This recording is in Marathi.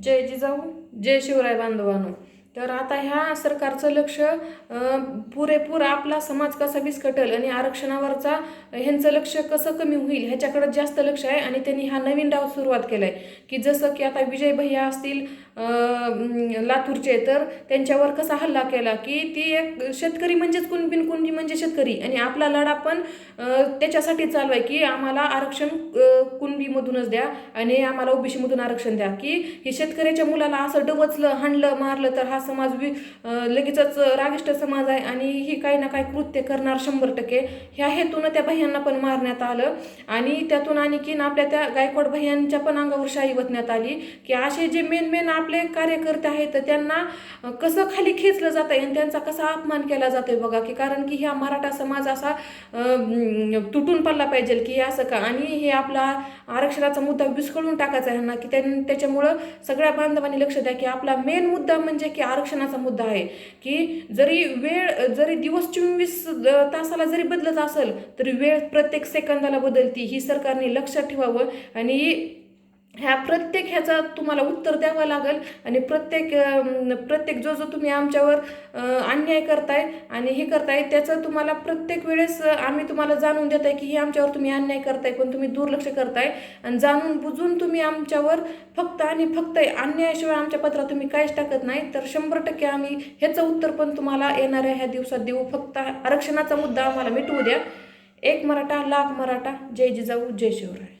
जय जिजाऊ जय शिवराय बांधवांनो. तर आता ह्या सरकारचं लक्ष पुरेपूर आपला समाज कसा विस्कटेल आणि आरक्षणावरचा ह्यांचं लक्ष कसं कमी होईल ह्याच्याकडे जास्त लक्ष आहे. आणि त्यांनी हा नवीन डाव सुरुवात केलाय की जसं की आता विजय भैया असतील लातूरचे, तर त्यांच्यावर कसा हल्ला केला की ती एक शेतकरी म्हणजेच कुणबी कुणबी म्हणजे शेतकरी, आणि आपला लढा पण त्याच्यासाठी चालू आहे की आम्हाला आरक्षण कुणबीमधूनच द्या आणि आम्हाला ओबीसीमधून आरक्षण द्या. की हे शेतकऱ्याच्या मुलाला असं डवचलं, हाणलं, मारलं तर हा समाज लगेचच रागिष्ट समाज आहे आणि ही काही ना काही कृत्य करणार 100%. ह्या हेतून त्या भैयांना पण मारण्यात आलं. आणि त्यातून आणखीन आपल्या त्या गायकवाड भैयांच्या पण अंगावर शाई वतण्यात आली की असे जे मेन आपले कार्यकर्ते आहेत त्यांना कसं खाली खेचलं जात आहे आणि त्यांचा कसा अपमान केला जातोय बघा. की कारण की ह्या मराठा समाज असा तुटून पडला पाहिजे की असं का, आणि हे आपला आरक्षणाचा मुद्दा विस्कळून टाकायचा आहे ह्यांना. की त्याच्यामुळं सगळ्या बांधवांनी लक्ष द्या की आपला मेन मुद्दा म्हणजे की आरक्षणाचा मुद्दा आहे. की जरी दिवस 24 तासाला जरी बदलत असेल तरी वेळ प्रत्येक सेकंदाला बदलती, ही सरकारने लक्षात ठेवावं. आणि ह्याचा तुम्हाला उत्तर द्यावं लागेल. आणि प्रत्येक जो तुम्ही आमच्यावर अन्याय करताय आणि हे करताय त्याचं तुम्हाला प्रत्येक वेळेस आम्ही तुम्हाला जाणून देत आहे की हे आमच्यावर तुम्ही अन्याय करताय पण तुम्ही दुर्लक्ष करताय. आणि जाणून बुजून तुम्ही आमच्यावर फक्त आणि फक्त अन्यायाशिवाय आमच्या पत्रात तुम्ही काहीच टाकत नाही. तर 100% आम्ही ह्याचं उत्तर पण तुम्हाला येणाऱ्या ह्या दिवसात देऊ. फक्त आरक्षणाचा मुद्दा आम्हाला मिटवू द्या. एक मराठा लाख मराठा. जय जिजाऊ जय शिवराय.